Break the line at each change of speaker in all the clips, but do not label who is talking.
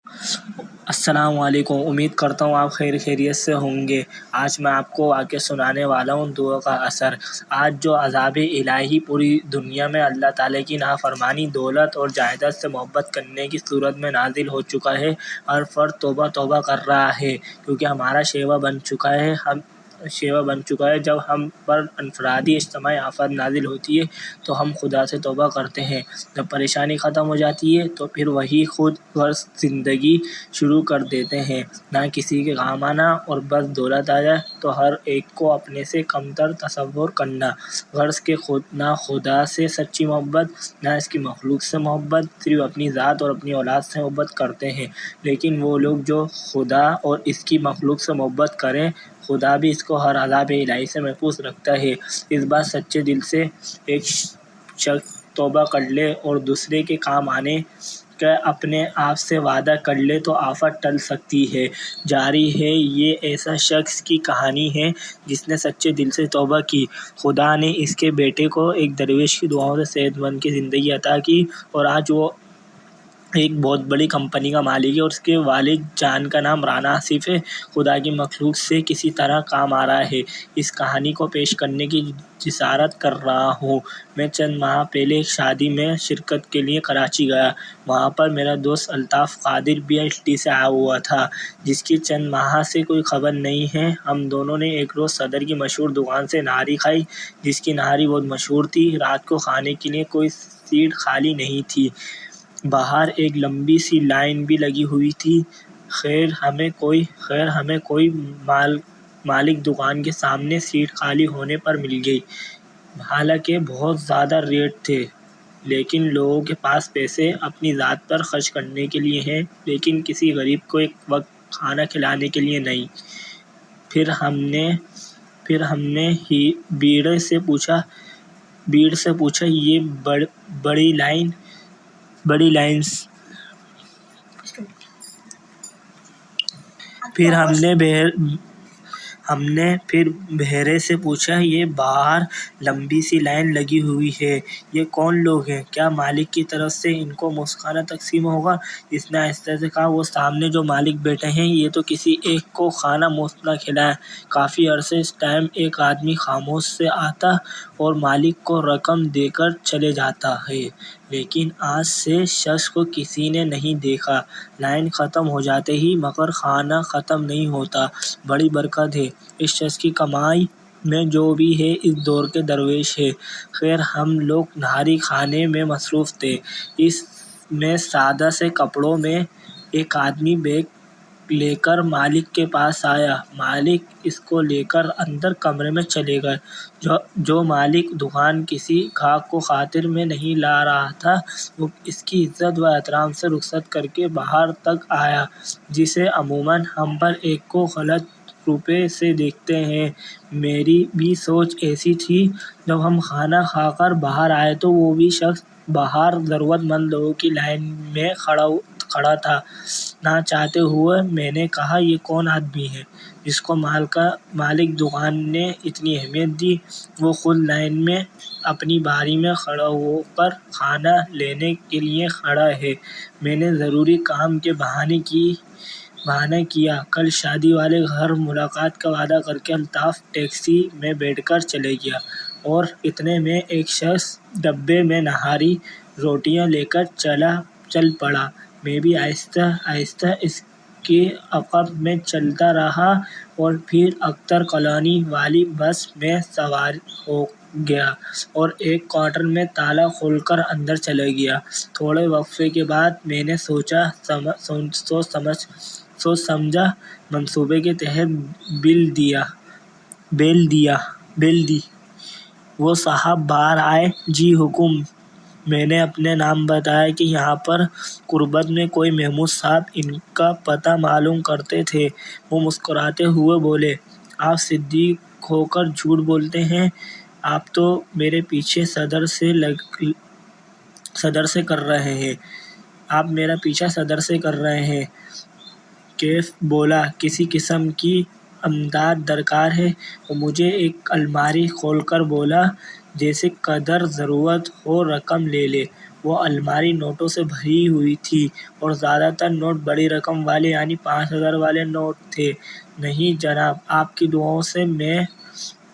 السلام علیکم۔ امید کرتا ہوں آپ خیریت سے ہوں گے۔ آج میں آپ کو واقعہ سنانے والا ہوں دعا کا اثر۔ آج جو عذاب الہی پوری دنیا میں اللہ تعالیٰ کی نافرمانی، دولت اور جائیداد سے محبت کرنے کی صورت میں نازل ہو چکا ہے، ہر فرد توبہ توبہ کر رہا ہے، کیونکہ ہمارا شیوا بن چکا ہے۔ جب ہم پر انفرادی اجتماعی آفت نازل ہوتی ہے تو ہم خدا سے توبہ کرتے ہیں۔ جب پریشانی ختم ہو جاتی ہے تو پھر وہی خود غرض زندگی شروع کر دیتے ہیں، نہ کسی کے کام آنا، اور بس دولت آ جائے تو ہر ایک کو اپنے سے کمتر تصور کرنا۔ غرض کہ نہ خدا سے سچی محبت، نہ اس کی مخلوق سے محبت، صرف اپنی ذات اور اپنی اولاد سے محبت کرتے ہیں۔ لیکن وہ لوگ جو خدا اور اس کی مخلوق سے محبت کریں، خدا بھی اس کو ہر عذاب الہی سے محفوظ رکھتا ہے۔ اس بار سچے دل سے ایک شخص توبہ کر لے اور دوسرے کے کام آنے کا اپنے آپ سے وعدہ کر لے تو آفت ٹل سکتی ہے۔ جاری ہے یہ ایسا شخص کی کہانی ہے جس نے سچے دل سے توبہ کی۔ خدا نے اس کے بیٹے کو ایک درویش کی دعاؤں سے صحت مند کی زندگی عطا کی، اور آج وہ ایک بہت بڑی کمپنی کا مالک ہے، اور اس کے والد جان کا نام رانا آصف ہے۔ خدا کی مخلوق سے کسی طرح کام آ رہا ہے۔ اس کہانی کو پیش کرنے کی جسارت کر رہا ہوں۔ میں چند ماہ پہلے ایک شادی میں شرکت کے لیے کراچی گیا۔ وہاں پر میرا دوست الطاف قادر بھی اٹلی سے آیا ہوا تھا، جس کی چند ماہ سے کوئی خبر نہیں ہے۔ ہم دونوں نے ایک روز صدر کی مشہور دکان سے نہاری کھائی، جس کی نہاری بہت مشہور تھی۔ رات کو کھانے کے لیے کوئی سیٹ خالی نہیں تھی۔ باہر ایک لمبی سی لائن بھی لگی ہوئی تھی۔ خیر ہمیں کوئی مالک دکان کے سامنے سیٹ خالی ہونے پر مل گئی۔ حالانکہ بہت زیادہ ریٹ تھے، لیکن لوگوں کے پاس پیسے اپنی ذات پر خرچ کرنے کے لیے ہیں، لیکن کسی غریب کو ایک وقت کھانا کھلانے کے لیے نہیں۔ پھر ہم نے بھیڑ سے پوچھا یہ بڑی لائن پھر بہرے سے پوچھا یہ باہر لمبی سی لائن لگی ہوئی ہے، یہ کون لوگ ہیں؟ کیا مالک کی طرف سے ان کو مفت کھانا تقسیم ہوگا؟ اس نے آہستہ سے کہا وہ سامنے جو مالک بیٹھے ہیں، یہ تو کسی ایک کو کھانا مفت نہ کھلائیں۔ کافی عرصے اس ٹائم ایک آدمی خاموش سے آتا اور مالک کو رقم دے کر چلے جاتا ہے، لیکن آج سے شخص کو کسی نے نہیں دیکھا۔ لائن ختم ہو جاتے ہی مگر کھانا ختم نہیں ہوتا۔ بڑی برکت ہے اس شخص کی کمائی میں جو بھی ہے، اس دور کے درویش ہے۔ خیر ہم لوگ نہاری کھانے میں مصروف تھے۔ اس میں سادہ سے کپڑوں میں ایک آدمی بیگ لے کر مالک کے پاس آیا۔ مالک اس کو لے کر اندر کمرے میں چلے گئے۔ جو مالک دکان کسی گاہک کو خاطر میں نہیں لا رہا تھا، وہ اس کی عزت و احترام سے رخصت کر کے باہر تک آیا، جسے عموماً ہم ہر ایک کو غلط روپے سے دیکھتے ہیں۔ میری بھی سوچ ایسی تھی۔ جب ہم کھانا کھا کر باہر آئے تو وہ بھی شخص باہر ضرورت مند لوگوں کی لائن میں کھڑا تھا۔ نہ چاہتے ہوئے میں نے کہا یہ کون آدمی ہے جس کو مالک دکان نے اتنی اہمیت دی؟ وہ خود لائن میں اپنی باری میں کھڑا ہو کر کھانا لینے کے لیے کھڑا ہے۔ میں نے ضروری کام کے بہانے کیا۔ کل شادی والے گھر ملاقات کا وعدہ کر کے الطاف ٹیکسی میں بیٹھ کر چلے گیا، اور اتنے میں ایک شخص ڈبے میں نہاری روٹیاں لے کر چل پڑا۔ میں بھی آہستہ آہستہ اس کے عقب میں چلتا رہا اور پھر اختر کالونی والی بس میں سوار ہو گیا اور ایک کوارٹر میں تالا کھول کر اندر چلا گیا۔ تھوڑے وقفے کے بعد میں نے سوچ سمجھا منصوبے کے تحت بیل دی۔ وہ صاحب باہر آئے۔ جی حکم۔ میں نے اپنا نام بتایا کہ یہاں پر قربت میں کوئی محمود صاحب ان کا پتہ معلوم کرتے تھے۔ وہ مسکراتے ہوئے بولے، آپ صدیق ہو کر جھوٹ بولتے ہیں، آپ تو میرے پیچھے صدر سے کر رہے ہیں۔ آپ میرا پیچھا صدر سے کر رہے ہیں؟ کیف بولا، کسی قسم کی امداد درکار ہے؟ وہ مجھے ایک الماری کھول کر بولا، جیسے قدر ضرورت ہو رقم لے لے۔ وہ الماری نوٹوں سے بھری ہوئی تھی اور زیادہ تر نوٹ بڑی رقم والے یعنی 5,000 والے نوٹ تھے۔ نہیں جناب، آپ کی دعاؤں سے میں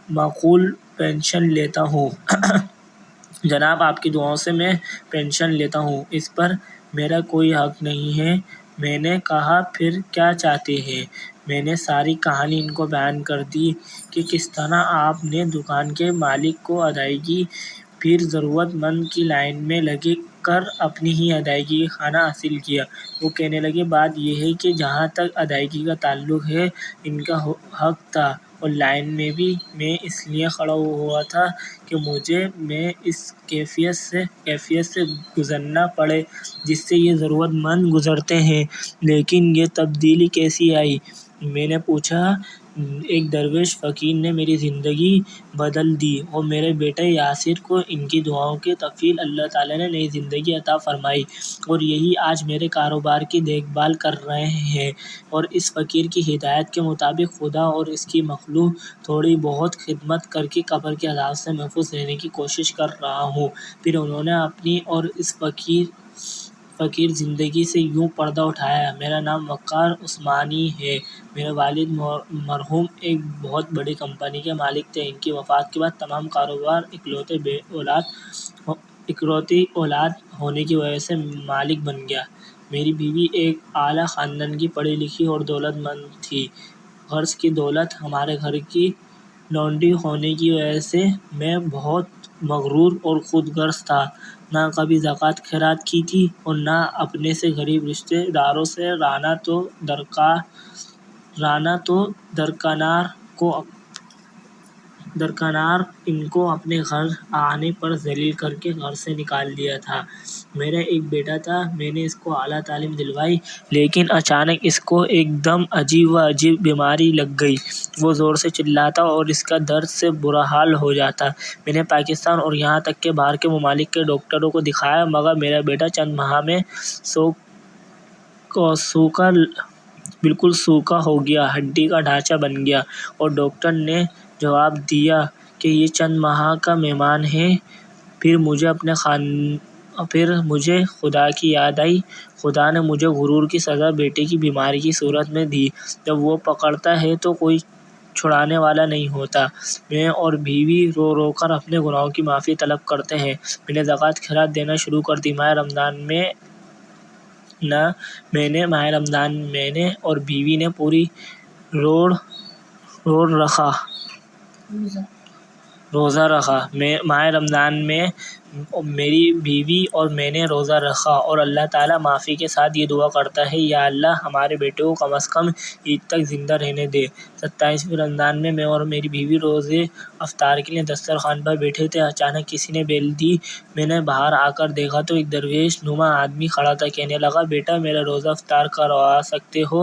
معقول پنشن لیتا ہوں۔ جناب، آپ کی دعاؤں سے میں پنشن لیتا ہوں، اس پر میرا کوئی حق نہیں ہے۔ میں نے کہا پھر کیا چاہتے ہیں؟ میں نے ساری کہانی ان کو بیان کر دی کہ کس طرح آپ نے دکان کے مالک کو ادائیگی، پھر ضرورت مند کی لائن میں لگ کر اپنی ہی ادائیگی کا کھانا حاصل کیا۔ وہ کہنے لگے بات یہ ہے کہ جہاں تک ادائیگی کا تعلق ہے ان کا حق تھا، اور لائن میں بھی میں اس لیے کھڑا ہوا تھا کہ مجھے میں اس کیفیت سے گزرنا پڑے جس سے یہ ضرورت مند گزرتے ہیں۔ لیکن یہ تبدیلی کیسے آئی؟ میں نے پوچھا۔ ایک درویش فقیر نے میری زندگی بدل دی اور میرے بیٹے یاسر کو ان کی دعاؤں کے توفیق اللہ تعالیٰ نے نئی زندگی عطا فرمائی، اور یہی آج میرے کاروبار کی دیکھ بھال کر رہے ہیں، اور اس فقیر کی ہدایت کے مطابق خدا اور اس کی مخلوق تھوڑی بہت خدمت کر کے قبر کے عذاب سے محفوظ رہنے کی کوشش کر رہا ہوں۔ پھر انہوں نے اپنی اور اس فقیر زندگی سے یوں پردہ اٹھایا۔ میرا نام وقار عثمانی ہے۔ میرے والد مرحوم ایک بہت بڑی کمپنی کے مالک تھے۔ ان کی وفات کے بعد تمام کاروبار اکلوتی اولاد ہونے کی وجہ سے مالک بن گیا۔ میری بیوی ایک اعلیٰ خاندان کی پڑھی لکھی اور دولت مند تھی۔ غرض کی دولت ہمارے گھر کی لونڈی ہونے کی وجہ سے میں بہت مغرور اور خود غرض تھا۔ نہ کبھی زکوٰۃ خیرات کی تھی اور نہ اپنے سے غریب رشتہ داروں سے رانا تو درکنار ان کو اپنے گھر آنے پر ذلیل کر کے گھر سے نکال دیا تھا۔ میرا ایک بیٹا تھا، میں نے اس کو اعلیٰ تعلیم دلوائی، لیکن اچانک اس کو ایک دم عجیب بیماری لگ گئی۔ وہ زور سے چلاتا اور اس کا درد سے برا حال ہو جاتا۔ میں نے پاکستان اور یہاں تک کہ باہر کے ممالک کے ڈاکٹروں کو دکھایا، مگر میرا بیٹا چند ماہ میں بالکل سوکھا ہو گیا، ہڈی کا ڈھانچہ بن گیا، اور ڈاکٹر نے جواب دیا کہ یہ چند ماہ کا مہمان ہے۔ پھر مجھے خدا کی یاد آئی۔ خدا نے مجھے غرور کی سزا بیٹے کی بیماری کی صورت میں دی۔ جب وہ پکڑتا ہے تو کوئی چھڑانے والا نہیں ہوتا۔ میں اور بیوی رو رو کر اپنے گناہوں کی معافی طلب کرتے ہیں۔ میں نے زکوٰۃ خیرات دینا شروع کر دی۔ ماہ رمضان میں نے اور بیوی نے پوری روزہ رکھا۔ ماہ رمضان میں میری بیوی اور میں نے روزہ رکھا اور اللہ تعالیٰ معافی کے ساتھ یہ دعا کرتا ہے، یا اللہ ہمارے بیٹے کو کم از کم عید تک زندہ رہنے دے۔ 27ویں رمضان میں اور میری بیوی روزے افطار کے لیے دسترخوان پر بیٹھے تھے۔ اچانک کسی نے بیل دی۔ میں نے باہر آ کر دیکھا تو ایک درویش نما آدمی کھڑا تھا۔ کہنے لگا، بیٹا میرا روزہ افطار کروا سکتے ہو؟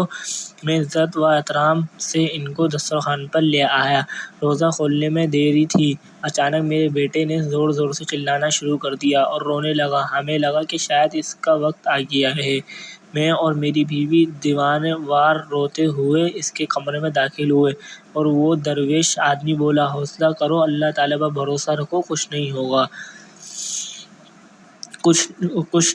میں عزت و احترام سے ان کو دسترخوان پر لے آیا۔ روزہ کھولنے میں دیری تھی۔ اچانک میرے بیٹے نے زور زور سے چلانا شروع کر دیا اور رونے لگا۔ ہمیں لگا کہ شاید اس کا وقت آ گیا ہے۔ میں اور میری بیوی دیوانہ وار روتے ہوئے اس کے کمرے میں داخل ہوئے، اور وہ درویش آدمی بولا، حوصلہ کرو، اللہ تعالیٰ پر بھروسہ رکھو، کچھ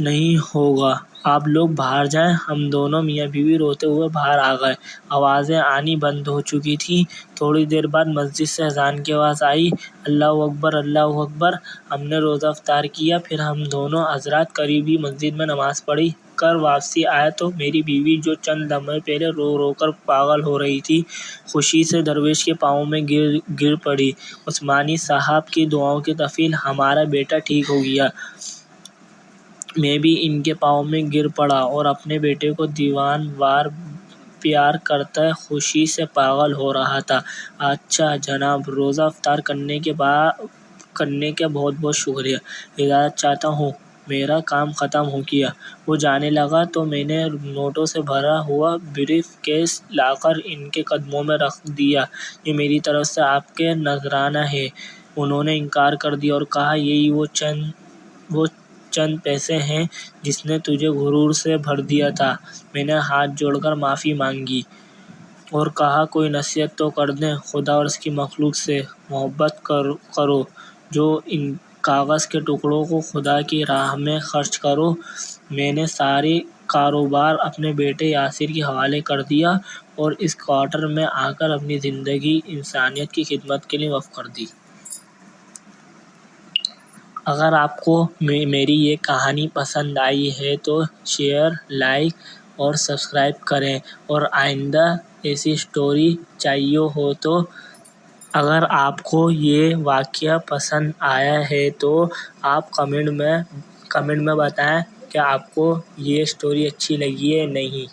نہیں ہوگا، آپ لوگ باہر جائیں۔ ہم دونوں میاں بیوی روتے ہوئے باہر آ گئے۔ آوازیں آنی بند ہو چکی تھیں۔ تھوڑی دیر بعد مسجد سے اذان کی آواز آئی، اللہ اکبر، اللہ اکبر۔ ہم نے روزہ افطار کیا۔ پھر ہم دونوں حضرات قریب ہی مسجد میں نماز پڑھ کر واپسی آئے تو میری بیوی، جو چند لمحے پہلے رو رو کر پاگل ہو رہی تھی، خوشی سے درویش کے پاؤں میں گر پڑی۔ عثمانی صاحب کی دعاؤں کے توفیق ہمارا بیٹا ٹھیک ہو گیا۔ میں بھی ان کے پاؤں میں گر پڑا اور اپنے بیٹے کو دیوانہ وار پیار کرتا خوشی سے پاگل ہو رہا تھا۔ اچھا جناب، روزہ افطار کرنے کا بہت بہت شکریہ۔ اجازت چاہتا ہوں، میرا کام ختم ہو گیا۔ وہ جانے لگا تو میں نے نوٹوں سے بھرا ہوا بریف کیس لا کر ان کے قدموں میں رکھ دیا۔ یہ میری طرف سے آپ کا نذرانہ ہے۔ انہوں نے انکار کر دیا اور کہا، یہی وہ چند پیسے ہیں جس نے تجھے غرور سے بھر دیا تھا۔ میں نے ہاتھ جوڑ کر معافی مانگی اور کہا، کوئی نصیحت تو کر دیں، خدا اور اس کی مخلوق سے محبت کرو، جو کاغذ کے ٹکڑوں کو خدا کی راہ میں خرچ کرو۔ میں نے سارے کاروبار اپنے بیٹے یاسر کے حوالے کر دیا اور اس کوارٹر میں آ کر اپنی زندگی انسانیت کی خدمت کے لیے وقف کر دی۔ اگر آپ کو میری یہ کہانی پسند آئی ہے تو شیئر، لائک اور سبسکرائب کریں، اور آئندہ ایسی اسٹوری چاہیے ہو تو اگر آپ کو یہ واقعہ پسند آیا ہے تو آپ کمنٹ میں بتائیں کہ آپ کو یہ اسٹوری اچھی لگی ہے یا نہیں۔